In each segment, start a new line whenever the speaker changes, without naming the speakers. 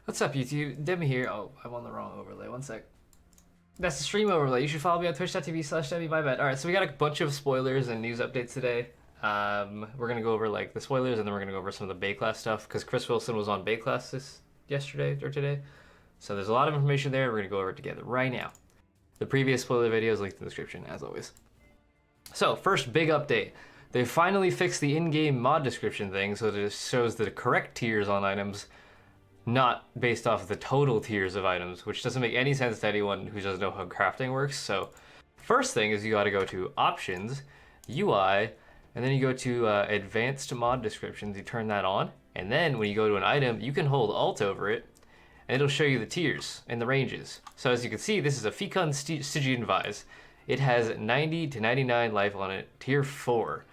What's up, YouTube? Demi here. Oh, I'm on the wrong overlay. One sec. That's the stream overlay. You should follow me on twitch.tv/Demi. My bad. All right, so we got a bunch of spoilers and news updates today. We're gonna go over like the spoilers, and then we're gonna go over some of the Baeclast stuff because Chris Wilson was on Baeclast yesterday or today. So there's a lot of information there. We're gonna go over it together right now. The previous spoiler video is linked in the description, as always. So first big update. They finally fixed the in-game mod description thing, so that it shows the correct tiers on items, not based off of the total tiers of items, which doesn't make any sense to anyone who doesn't know how crafting works. So first thing is you got to go to options, UI, and then you go to advanced mod descriptions. You turn that on, and then when you go to an item, you can hold alt over it, and it'll show you the tiers and the ranges. So as you can see, this is a Fecund Stygian Vise. It has 90 to 99 life on it, tier 4.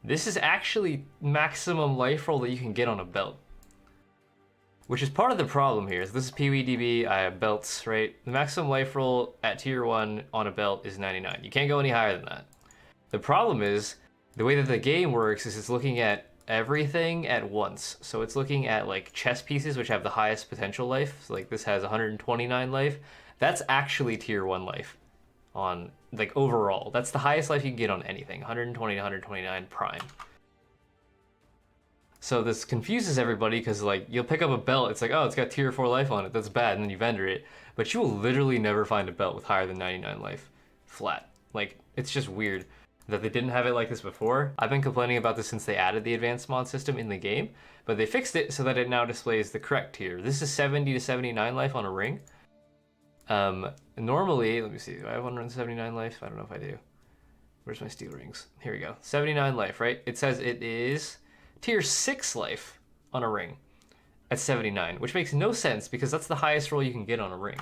This is actually maximum life roll that you can get on a belt, which is part of the problem here. So this is PWDB, I have belts, right? The maximum life roll at tier 1 on a belt is 99. You can't go any higher than that. The problem is, the way that the game works is it's looking at everything at once. So it's looking at like chess pieces, which have the highest potential life. So like this has 129 life. That's actually tier 1 life on like overall. That's the highest life you can get on anything, 120 to 129 prime. So this confuses everybody because like you'll pick up a belt, it's like, oh, it's got tier 4 life on it, that's bad, and then you vendor it. But you will literally never find a belt with higher than 99 life flat. Like, it's just weird that they didn't have it like this before. I've been complaining about this since they added the advanced mod system in the game, but they fixed it so that it now displays the correct tier. This is 70 to 79 life on a ring. Normally, let me see, do I have 179 life? I don't know if I do. Where's my steel rings? Here we go. 79 life, right? It says it is tier 6 life on a ring at 79, which makes no sense because that's the highest roll you can get on a ring.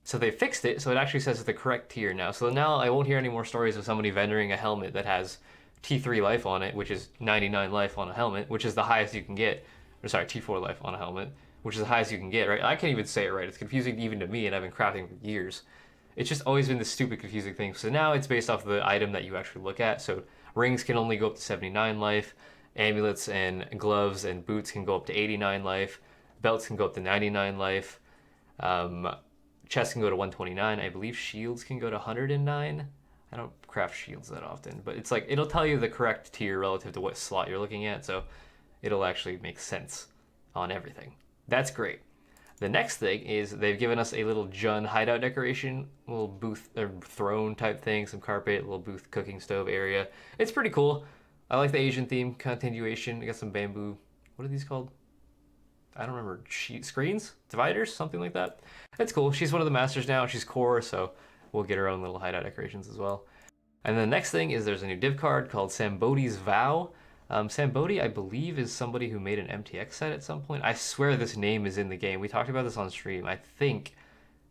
So they fixed it, so it actually says it's the correct tier now. So now I won't hear any more stories of somebody vendoring a helmet that has T3 life on it, which is 99 life on a helmet, which is the highest you can get. Or sorry, T4 life on a helmet, which is the highest you can get, right? I can't even say it right. It's confusing even to me, and I've been crafting for years. It's just always been this stupid, confusing thing. So now it's based off the item that you actually look at. So rings can only go up to 79 life. Amulets and gloves and boots can go up to 89 life. Belts can go up to 99 life. Chests can go to 129. I believe shields can go to 109. I don't craft shields that often, but it's like it'll tell you the correct tier relative to what slot you're looking at, so it'll actually make sense on everything. That's great. The next thing is they've given us a little Jun hideout decoration, little booth or throne type thing, some carpet, little booth cooking stove area. It's pretty cool. I like the Asian theme continuation. I got some bamboo. What are these called? I don't remember. Screens? Dividers? Something like that. It's cool. She's one of the masters now. She's core, so we'll get her own little hideout decorations as well. And the next thing is there's a new div card called Sambodi's Vow. Sambodi, I believe, is somebody who made an MTX set at some point. I swear this name is in the game. We talked about this on stream. I think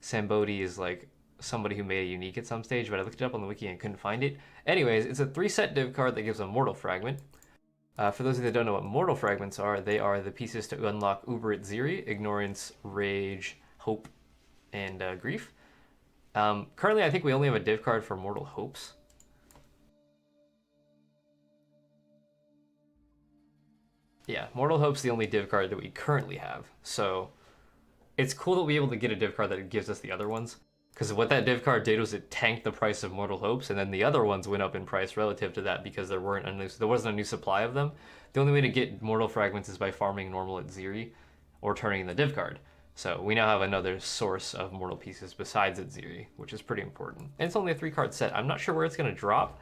Sambodi is like somebody who made a unique at some stage, but I looked it up on the wiki and couldn't find it. Anyways, it's a 3-set div card that gives a mortal fragment. For those of you that don't know what mortal fragments are, they are the pieces to unlock Uberit Ziri, Ignorance, Rage, Hope, and Grief. Currently, I think we only have a div card for Mortal Hopes. Yeah, Mortal Hope's the only div card that we currently have. So it's cool that we're able to get a div card that gives us the other ones. Because what that div card did was it tanked the price of Mortal Hopes, and then the other ones went up in price relative to that because there wasn't a new supply of them. The only way to get Mortal Fragments is by farming normal at Ziri or turning in the div card. So we now have another source of mortal pieces besides at Ziri, which is pretty important. And it's only a 3-card set. I'm not sure where it's going to drop.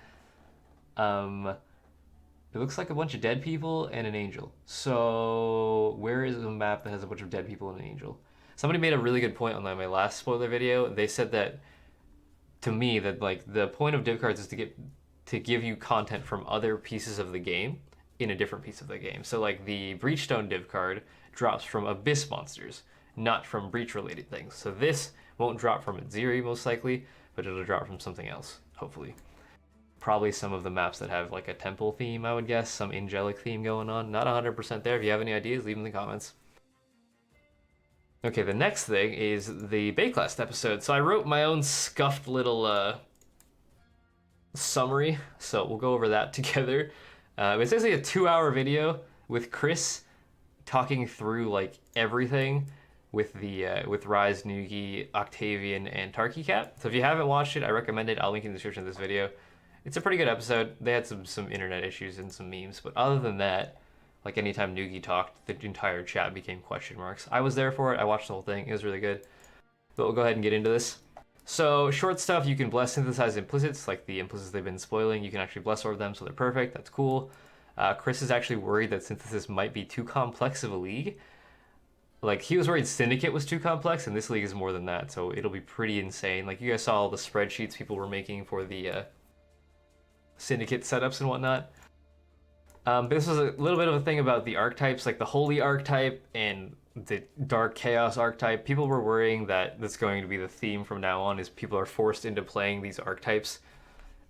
It looks like a bunch of dead people and an angel. So where is a map that has a bunch of dead people and an angel? Somebody made a really good point on my last spoiler video. They said that, to me, that like the point of div cards is to give you content from other pieces of the game in a different piece of the game. So like the Breachstone div card drops from Abyss monsters, not from Breach related things. So this won't drop from Ziri most likely, but it'll drop from something else, hopefully. Probably some of the maps that have like a temple theme, I would guess, some angelic theme going on. Not 100% there. If you have any ideas, leave them in the comments. Okay, the next thing is the Baeclast episode. So I wrote my own scuffed little summary, so we'll go over that together. It's basically a 2-hour video with Chris talking through like everything. with the with Rise, Nugi, Octavian, and Tarky Cat. So if you haven't watched it, I recommend it. I'll link in the description of this video. It's a pretty good episode. They had some internet issues and some memes, but other than that, like anytime Nugi talked, the entire chat became question marks. I was there for it. I watched the whole thing. It was really good. But we'll go ahead and get into this. So short stuff, you can bless synthesize implicits, like the implicits they've been spoiling. You can actually bless orb them, so they're perfect. That's cool. Chris is actually worried that synthesis might be too complex of a league. Like, he was worried Syndicate was too complex, and this league is more than that, so it'll be pretty insane. Like, you guys saw all the spreadsheets people were making for the Syndicate setups and whatnot. But this was a little bit of a thing about the archetypes, like the Holy archetype and the Dark Chaos archetype. People were worrying that that's going to be the theme from now on, is people are forced into playing these archetypes.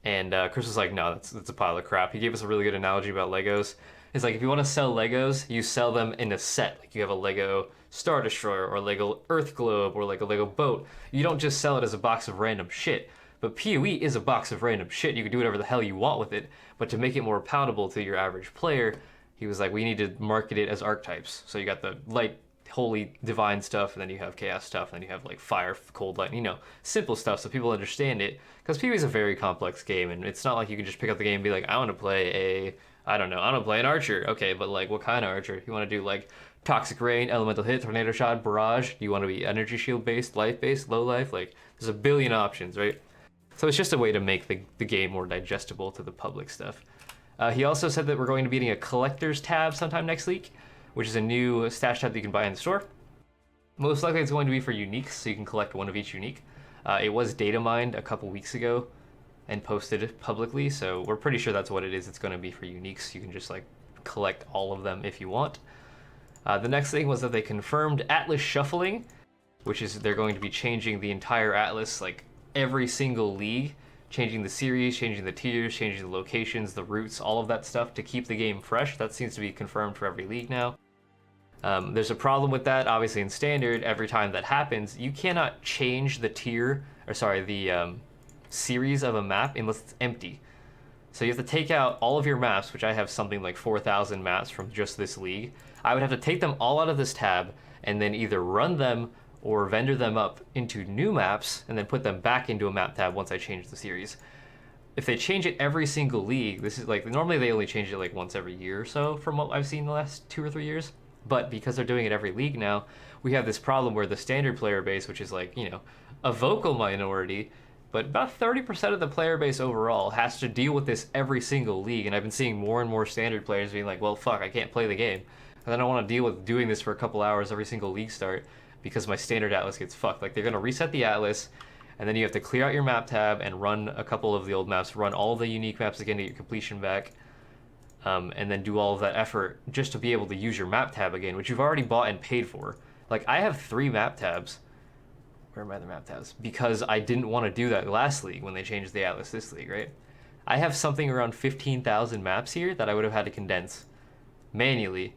And Chris was like, no, that's a pile of crap. He gave us a really good analogy about Legos. It's like, if you want to sell Legos, you sell them in a set. Like, you have a Lego Star Destroyer or Lego Earth Globe or like a Lego boat. You don't just sell it as a box of random shit. But PoE is a box of random shit. You can do whatever the hell you want with it. But to make it more palatable to your average player, he was like, we need to market it as archetypes. So you got the light, holy, divine stuff, and then you have chaos stuff, and then you have like fire, cold, light, you know, simple stuff so people understand it. Because PoE is a very complex game, and it's not like you can just pick up the game and be like, I want to play I don't know, I want to play an archer. Okay, but like, what kind of archer? You want to do like Toxic Rain, Elemental Hit, Tornado Shot, Barrage? Do you want to be Energy Shield based, life based, low life? Like, there's a billion options, right? So it's just a way to make the game more digestible to the public stuff. He also said that we're going to be getting a collector's tab sometime next week, which is a new stash tab that you can buy in the store. Most likely it's going to be for uniques, so you can collect one of each unique. It was data mined a couple weeks ago and posted publicly, so we're pretty sure that's what it is. It's going to be for uniques. You can just like collect all of them if you want. The next thing was that they confirmed Atlas shuffling, which is they're going to be changing the entire Atlas, like every single league, changing the series, changing the tiers, changing the locations, the routes, all of that stuff to keep the game fresh. That seems to be confirmed for every league now. There's a problem with that. Obviously in Standard, every time that happens, you cannot change the tier, or sorry, the series of a map unless it's empty. So you have to take out all of your maps, which I have something like 4,000 maps from just this league. I would have to take them all out of this tab and then either run them or vendor them up into new maps and then put them back into a map tab once I change the series. If they change it every single league, this is like, normally they only change it like once every year or so from what I've seen the last 2 or 3 years. But because they're doing it every league now, we have this problem where the Standard player base, which is like, you know, a vocal minority, but about 30% of the player base overall has to deal with this every single league. And I've been seeing more and more Standard players being like, well, fuck, I can't play the game. And I don't want to deal with doing this for a couple hours every single league start because my Standard Atlas gets fucked. Like, they're going to reset the Atlas, and then you have to clear out your map tab and run a couple of the old maps, run all of the unique maps again to get your completion back, and then do all of that effort just to be able to use your map tab again, which you've already bought and paid for. Like, I have 3 map tabs. Where are my other map tabs? Because I didn't want to do that last league when they changed the Atlas this league, right? I have something around 15,000 maps here that I would have had to condense manually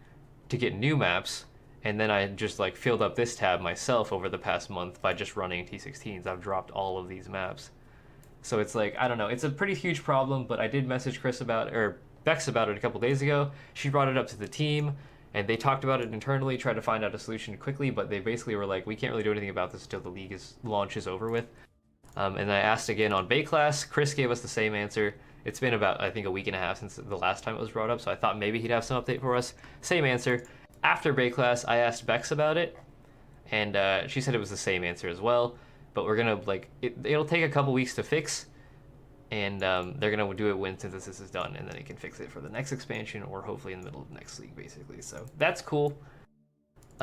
to get new maps, and then I just like filled up this tab myself over the past month by just running T16s. I've dropped all of these maps. So it's like, I don't know, it's a pretty huge problem, but I did message Chris about it, or Bex about it a couple days ago. She brought it up to the team, and they talked about it internally, tried to find out a solution quickly, but they basically were like, we can't really do anything about this until the league's launch is over with. And I asked again on Baeclast. Chris gave us the same answer. It's been about, I think, a week and a half since the last time it was brought up, so I thought maybe he'd have some update for us. Same answer. After Baeclast, I asked Bex about it, and she said it was the same answer as well, but we're gonna, like, it'll take a couple weeks to fix, and they're gonna do it when synthesis is done, and then they can fix it for the next expansion, or hopefully in the middle of the next league, basically. So that's cool.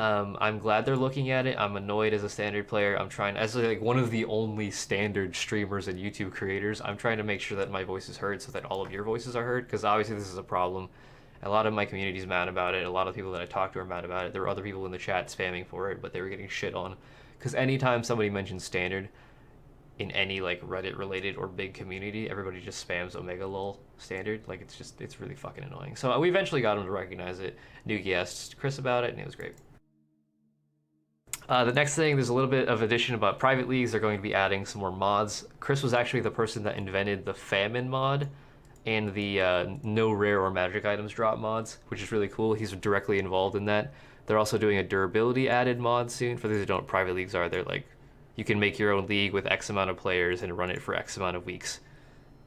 I'm glad they're looking at it. I'm annoyed as a Standard player. I'm trying, as like one of the only Standard streamers and YouTube creators, I'm trying to make sure that my voice is heard so that all of your voices are heard, because obviously this is a problem. A lot of my community is mad about it. A lot of people that I talk to are mad about it. There were other people in the chat spamming for it, but they were getting shit on. Because anytime somebody mentions Standard in any like Reddit related or big community, everybody just spams Omega lol Standard. Like, it's really fucking annoying. So we eventually got him to recognize it. Nugi asked Chris about it, and it was great. The next thing, there's a little bit of addition about private leagues. They're going to be adding some more mods. Chris was actually the person that invented the famine mod and the no rare or magic items drop mods, which is really cool. He's directly involved in that. They're also doing a durability added mod soon. For those who don't know what private leagues are, they're like, you can make your own league with X amount of players and run it for X amount of weeks,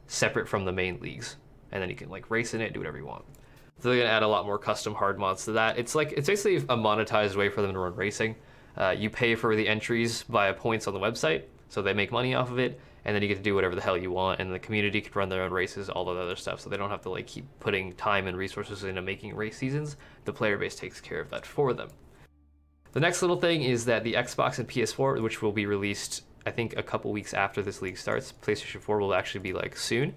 separate from the main leagues. And then you can like race in it, do whatever you want. So they're gonna add a lot more custom hard mods to that. It's basically a monetized way for them to run racing. You pay for the entries via points on the website, so they make money off of it, and then you get to do whatever the hell you want, and the community can run their own races, all that other stuff, so they don't have to like keep putting time and resources into making race seasons. The player base takes care of that for them. The next little thing is that the Xbox and PS4, which will be released, I think, a couple weeks after this league starts, PlayStation 4 will actually be like soon.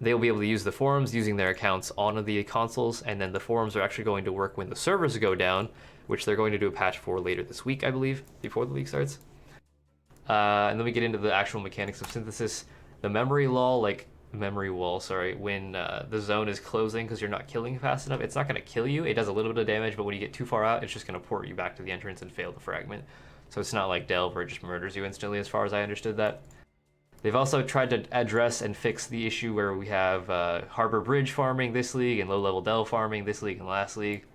They'll be able to use the forums using their accounts on the consoles, and then the forums are actually going to work when the servers go down, which they're going to do a patch for later this week, I believe, before the league starts. And then we get into the actual mechanics of synthesis. The memory wall, when the zone is closing because you're not killing fast enough, it's not going to kill you. It does a little bit of damage, but when you get too far out, it's just going to port you back to the entrance and fail the fragment. So it's not like Delve where it just murders you instantly, as far as I understood that. They've also tried to address and fix the issue where we have Harbor Bridge farming this league and low-level Delve farming this league and last league.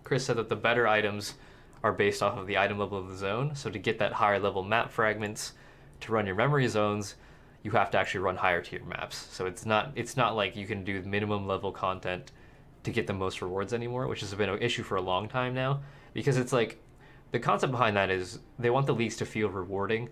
Chris said that the better items are based off of the item level of the zone, so to get that higher level map fragments to run your memory zones, you have to actually run higher tier maps. So it's not like you can do minimum level content to get the most rewards anymore, which has been an issue for a long time now, because it's like the concept behind that is they want the leagues to feel rewarding,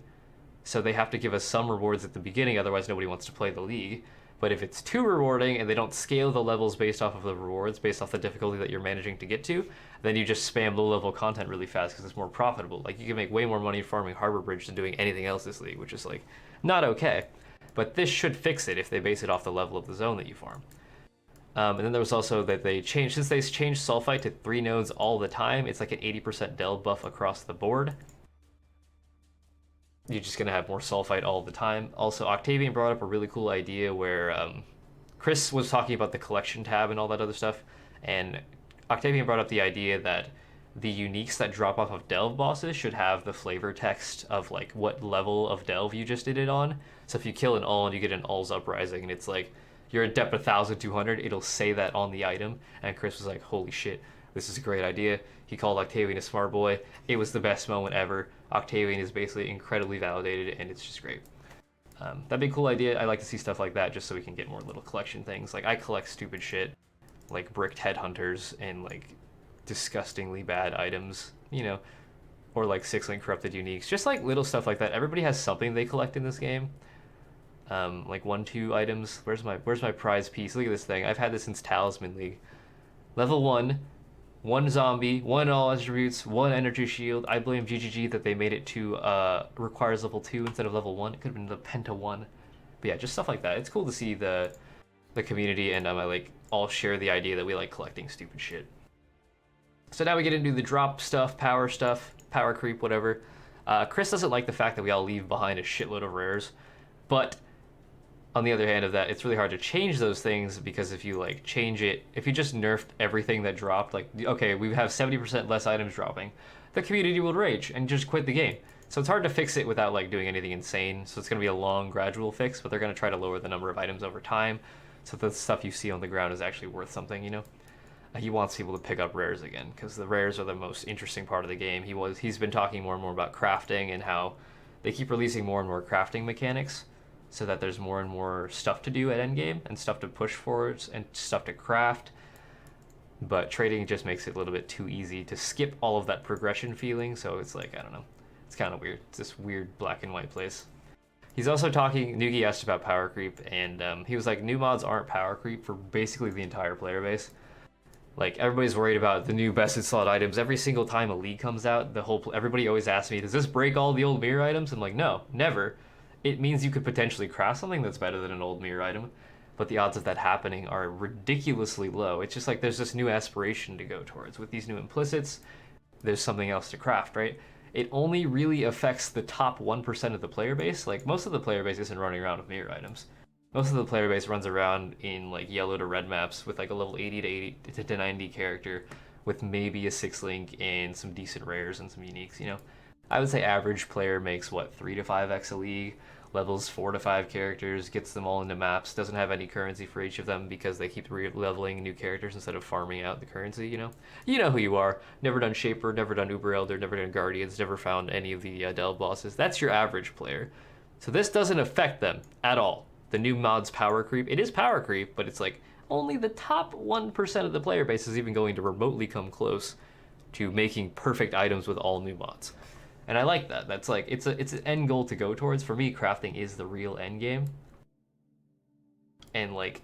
so they have to give us some rewards at the beginning, otherwise nobody wants to play the league. But if it's too rewarding and they don't scale the levels based off of the rewards, based off the difficulty that you're managing to get to, then you just spam low-level content really fast because it's more profitable. Like, you can make way more money farming Harbor Bridge than doing anything else this league, which is, like, not okay. But this should fix it if they base it off the level of the zone that you farm. And then there was also that since they changed Sulfite to 3 nodes all the time, it's like an 80% delve buff across the board. You're just going to have more Sulfite all the time. Also, Octavian brought up a really cool idea where Chris was talking about the collection tab and all that other stuff, and Octavian brought up the idea that the uniques that drop off of Delve bosses should have the flavor text of like what level of Delve you just did it on. So if you kill an All and you get an All's Uprising and it's like you're at depth 1200, it'll say that on the item. And Chris was like, holy shit, this is a great idea. He called Octavian a smart boy. It was the best moment ever. Octavian is basically incredibly validated, and it's just great. That'd be a cool idea. I like to see stuff like that just so we can get more little collection things. Like, I collect stupid shit, like bricked headhunters and like disgustingly bad items, you know, or like 6-link corrupted uniques. Just like little stuff like that. Everybody has something they collect in this game. Like 1-2 items. Where's my prize piece? Look at this thing. I've had this since Talisman League. Level 1 zombie, 1 all attributes, 1 energy shield. I blame GGG that they made it to requires level 2 instead of level 1. It could have been the Penta 1. But yeah, just stuff like that. It's cool to see the community and I like all share the idea that we like collecting stupid shit. So now we get into the drop stuff, power creep, whatever. Chris doesn't like the fact that we all leave behind a shitload of rares, but on the other hand of that, it's really hard to change those things because if you like change it, if you just nerfed everything that dropped, like, okay, we have 70% less items dropping, the community will rage and just quit the game. So it's hard to fix it without like doing anything insane. So it's going to be a long, gradual fix, but they're going to try to lower the number of items over time so the stuff you see on the ground is actually worth something, you know? He wants people to pick up rares again because the rares are the most interesting part of the game. He's been talking more and more about crafting and how they keep releasing more and more crafting mechanics so that there's more and more stuff to do at endgame and stuff to push forwards and stuff to craft. But trading just makes it a little bit too easy to skip all of that progression feeling. So it's like, I don't know. It's kind of weird. It's this weird black and white place. He's also talking, Nugi asked about power creep, and he was like, new mods aren't power creep for basically the entire player base. Like, everybody's worried about the new bested slot items. Every single time a league comes out, everybody always asks me, does this break all the old mirror items? I'm like, no, never. It means you could potentially craft something that's better than an old mirror item, but the odds of that happening are ridiculously low. It's just like there's this new aspiration to go towards. With these new implicits, there's something else to craft, right? It only really affects the top 1% of the player base. Like, most of the player base isn't running around with mirror items. Most of the player base runs around in like yellow to red maps with like a level 80 to 90 character with maybe a 6-link and some decent rares and some uniques, you know? I would say average player makes, what, 3 to 5x a league. levels 4 to 5 characters, gets them all into maps, doesn't have any currency for each of them because they keep leveling new characters instead of farming out the currency, you know? You know who you are. Never done Shaper, never done Uber Elder, never done Guardians, never found any of the Delve bosses. That's your average player. So this doesn't affect them at all. The new mod's power creep, it is power creep, but it's like only the top 1% of the player base is even going to remotely come close to making perfect items with all new mods. And I like that. That's like it's an end goal to go towards. For me, crafting is the real end game. And like,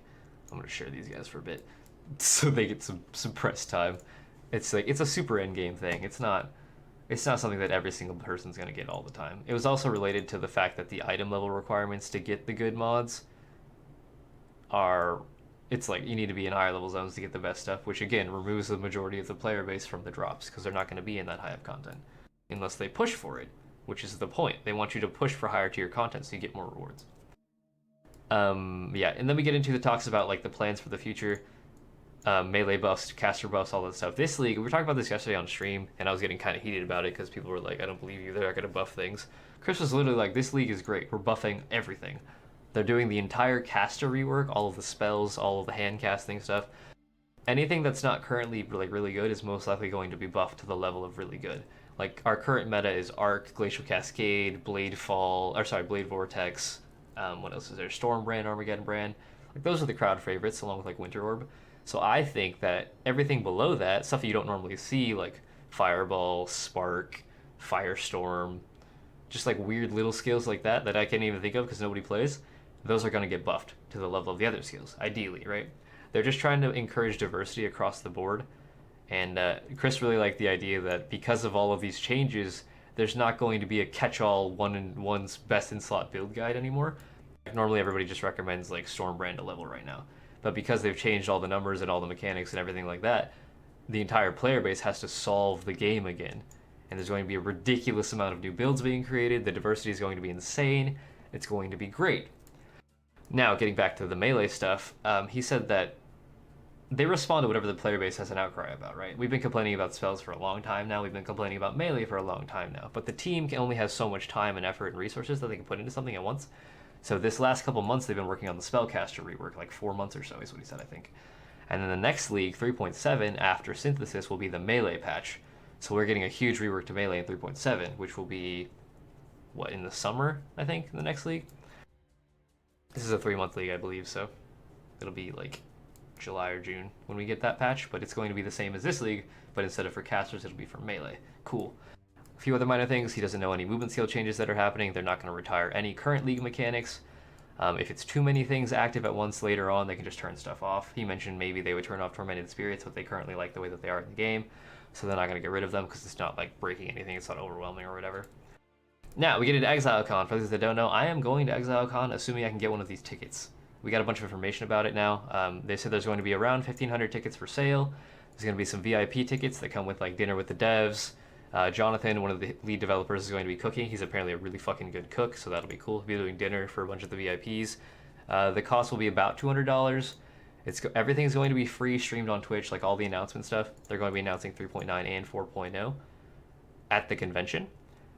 I'm gonna share these guys for a bit, so they get some press time. It's like it's a super end game thing. It's not something that every single person's gonna get all the time. It was also related to the fact that the item level requirements to get the good mods are, it's like you need to be in higher level zones to get the best stuff, which again removes the majority of the player base from the drops because they're not going to be in that high of content unless they push for it, which is the point. They want you to push for higher tier content so you get more rewards. Yeah, and then we get into the talks about like the plans for the future, melee buffs, caster buffs, all that stuff. This league, we were talking about this yesterday on stream, and I was getting kind of heated about it because people were like, I don't believe you, they're not going to buff things. Chris was literally like, this league is great, we're buffing everything. They're doing the entire caster rework, all of the spells, all of the hand casting stuff. Anything that's not currently really good is most likely going to be buffed to the level of really good. Like our current meta is Arc, Glacial Cascade, Blade Vortex. What else is there? Storm Brand, Armageddon Brand. Like those are the crowd favorites, along with like Winter Orb. So I think that everything below that, stuff that you don't normally see, like Fireball, Spark, Firestorm, just like weird little skills like that I can't even think of because nobody plays, those are going to get buffed to the level of the other skills, ideally, right? They're just trying to encourage diversity across the board. And Chris really liked the idea that because of all of these changes, there's not going to be a catch-all one's best in slot build guide anymore. Normally everybody just recommends like Stormbrand to level right now. But because they've changed all the numbers and all the mechanics and everything like that, the entire player base has to solve the game again. And there's going to be a ridiculous amount of new builds being created. The diversity is going to be insane. It's going to be great. Now, getting back to the melee stuff, he said that they respond to whatever the player base has an outcry about, right? We've been complaining about spells for a long time now. We've been complaining about melee for a long time now. But the team only has so much time and effort and resources that they can put into something at once. So this last couple months, they've been working on the spellcaster rework, like 4 months or so is what he said, I think. And then the next league, 3.7, after Synthesis, will be the melee patch. So we're getting a huge rework to melee in 3.7, which will be, what, in the summer, I think, in the next league? This is a 3-month league, I believe, so it'll be like July or June when we get that patch, but it's going to be the same as this league, but instead of for casters, it'll be for melee. Cool. A few other minor things. He doesn't know any movement skill changes that are happening. They're not going to retire any current league mechanics. If it's too many things active at once later on, they can just turn stuff off. He mentioned maybe they would turn off Tormented Spirits, but they currently like the way that they are in the game, so they're not going to get rid of them because it's not like breaking anything, it's not overwhelming or whatever. Now, we get into ExileCon. For those that don't know, I am going to ExileCon, assuming I can get one of these tickets. We got a bunch of information about it now. They said there's going to be around 1,500 tickets for sale. There's going to be some VIP tickets that come with like dinner with the devs. Jonathan, one of the lead developers, is going to be cooking. He's apparently a really fucking good cook, so that'll be cool. He'll be doing dinner for a bunch of the VIPs. The cost will be about $200. Everything's going to be free, streamed on Twitch, like all the announcement stuff. They're going to be announcing 3.9 and 4.0 at the convention.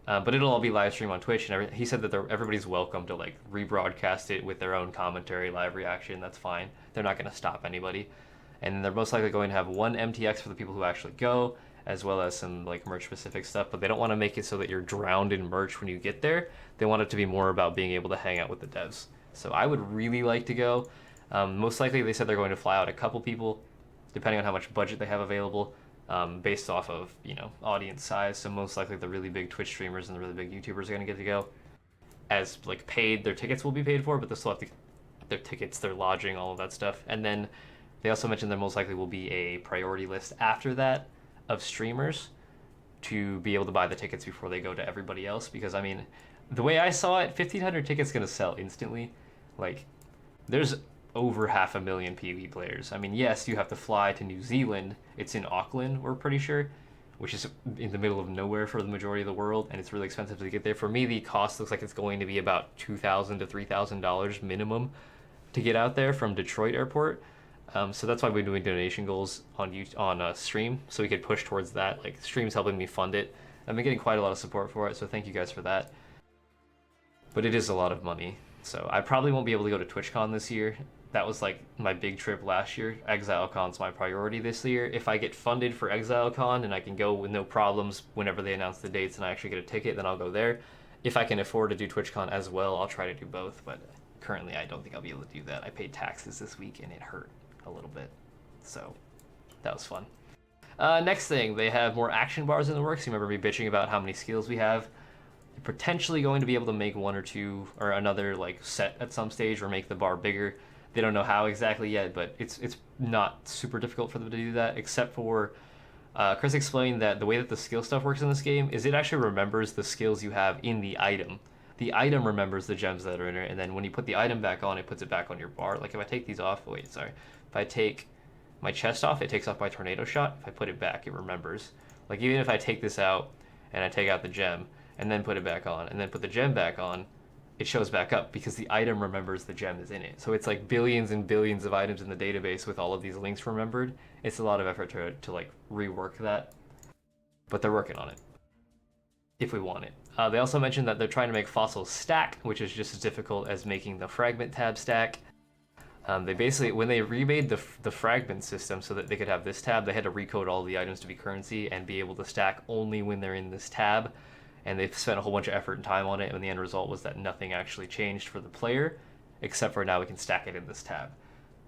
But it'll all be live streamed on Twitch, and he said that everybody's welcome to like rebroadcast it with their own commentary, live reaction. That's fine. They're not going to stop anybody. And they're most likely going to have one MTX for the people who actually go, as well as some like merch specific stuff, but they don't want to make it so that you're drowned in merch when you get there. They want it to be more about being able to hang out with the devs. So I would really like to go. Most likely they said they're going to fly out a couple people, depending on how much budget they have available, based off of, you know, audience size. So most likely the really big Twitch streamers and the really big YouTubers are going to get to go. As like paid, their tickets will be paid for, but they'll still have to, their tickets, their lodging, all of that stuff. And then they also mentioned there most likely will be a priority list after that of streamers to be able to buy the tickets before they go to everybody else, because I mean, the way I saw it, 1,500 tickets gonna sell instantly. Like, there's over 500,000 PvE players. I mean, yes, you have to fly to New Zealand. It's in Auckland, we're pretty sure, which is in the middle of nowhere for the majority of the world, and it's really expensive to get there. For me, the cost looks like it's going to be about $2,000 to $3,000 minimum to get out there from Detroit Airport. So that's why we're doing donation goals on stream, so we could push towards that. Like, stream's helping me fund it. I've been getting quite a lot of support for it, so thank you guys for that. but it is a lot of money. So I probably won't be able to go to TwitchCon this year. That was like my big trip last year. ExileCon's my priority this year. If I get funded for ExileCon and I can go with no problems whenever they announce the dates and I actually get a ticket, then I'll go there. If I can afford to do TwitchCon as well, I'll try to do both, but currently I don't think I'll be able to do that. I paid taxes this week and it hurt a little bit. So that was fun. Next thing, they have more action bars in the works. You remember me bitching about how many skills we have. You're potentially going to be able to make one or two or another like set at some stage or make the bar bigger. They don't know how exactly yet, but it's not super difficult for them to do that, except for Chris explained that the way that the skill stuff works in this game is it actually remembers the skills you have in the item. The item remembers the gems that are in it, and then when you put the item back on, it puts it back on your bar. Like if I take these off, wait, sorry. If I take my chest off, it takes off my tornado shot. If I put it back, it remembers. Like even if I take this out and I take out the gem and then put it back on and then put the gem back on, it shows back up because the item remembers the gem is in it. So it's like billions and billions of items in the database with all of these links remembered. It's a lot of effort to like rework that, but they're working on it if we want it. They also mentioned that they're trying to make fossils stack, which is just as difficult as making the fragment tab stack. They basically, when they remade the fragment system so that they could have this tab, they had to recode all the items to be currency and be able to stack only when they're in this tab. And they've spent a whole bunch of effort and time on it, and the end result was that nothing actually changed for the player, except for now we can stack it in this tab.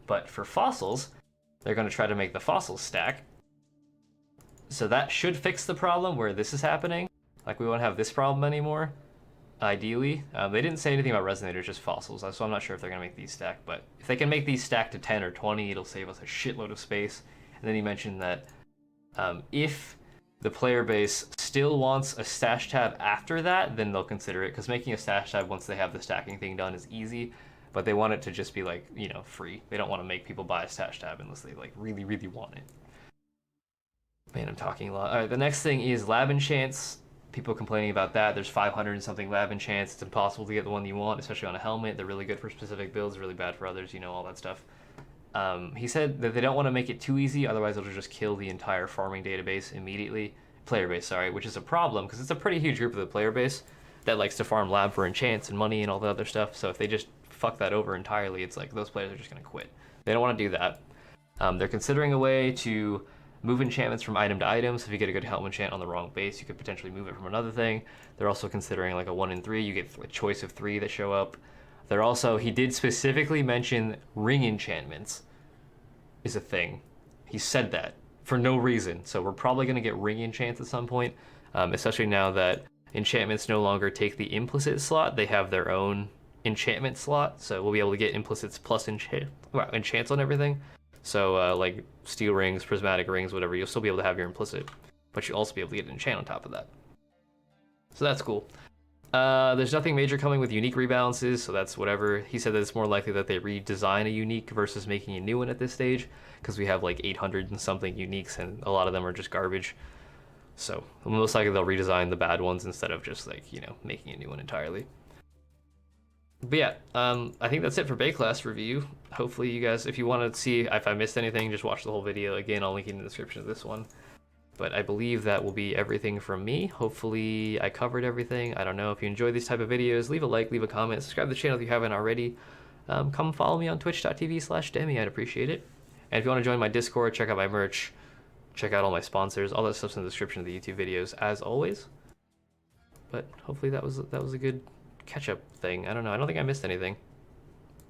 But for fossils, they're going to try to make the fossils stack. So that should fix the problem where this is happening. Like we won't have this problem anymore, ideally. They didn't say anything about resonators, just fossils, so I'm not sure if they're going to make these stack. But if they can make these stack to 10 or 20, it'll save us a shitload of space. And then he mentioned that if the player base still wants a stash tab after that, then they'll consider it, because making a stash tab once they have the stacking thing done is easy, but they want it to just be like, you know, free. They don't want to make people buy a stash tab unless they like really, really want it. Man, I'm talking a lot. All right, the next thing is lab enchants. People complaining about that. There's 500 and something lab enchants. It's impossible to get the one you want, especially on a helmet. They're really good for specific builds, really bad for others, you know, all that stuff. He said that they don't want to make it too easy, otherwise it'll just kill the entire farming database immediately. Player base, sorry, which is a problem because it's a pretty huge group of the player base that likes to farm lab for enchants and money and all the other stuff. So if they just fuck that over entirely, it's like those players are just going to quit. They don't want to do that. They're considering a way to move enchantments from item to item. So if you get a good helmet enchant on the wrong base, you could potentially move it from another thing. They're also considering like a 1 in 3. You get a choice of 3 that show up. They're also, he did specifically mention ring enchantments is a thing. He said that for no reason. So we're probably going to get ring enchants at some point, especially now that enchantments no longer take the implicit slot. They have their own enchantment slot. So we'll be able to get implicits plus enchants on everything. So like steel rings, prismatic rings, whatever, you'll still be able to have your implicit, but you'll also be able to get an enchant on top of that. So that's cool. There's nothing major coming with unique rebalances, so that's whatever. He said that it's more likely that they redesign a unique versus making a new one at this stage, because we have like 800 and something uniques, and a lot of them are just garbage. So most likely they'll redesign the bad ones instead of just like, you know, making a new one entirely. But yeah, I think that's it for Baeclast review. Hopefully you guys, if you want to see if I missed anything, just watch the whole video. Again, I'll link in the description of this one. But I believe that will be everything from me. Hopefully I covered everything. I don't know. If you enjoy these type of videos, leave a like, leave a comment, subscribe to the channel if you haven't already. Come follow me on twitch.tv/Demi. I'd appreciate it. And if you want to join my Discord, check out my merch, check out all my sponsors. All that stuff's in the description of the YouTube videos, as always. But hopefully that was a good catch-up thing. I don't know. I don't think I missed anything.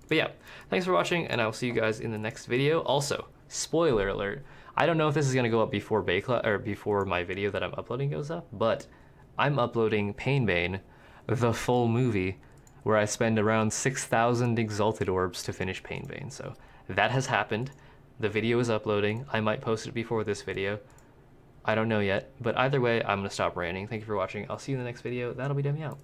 But yeah, thanks for watching, and I will see you guys in the next video. Also, spoiler alert, I don't know if this is going to go up before Baeclast or before my video that I'm uploading goes up, but I'm uploading Painbane, the full movie, where I spend around 6,000 Exalted Orbs to finish Painbane. So that has happened. The video is uploading. I might post it before this video. I don't know yet, but either way, I'm going to stop ranting. Thank you for watching. I'll see you in the next video. That'll be Demi out.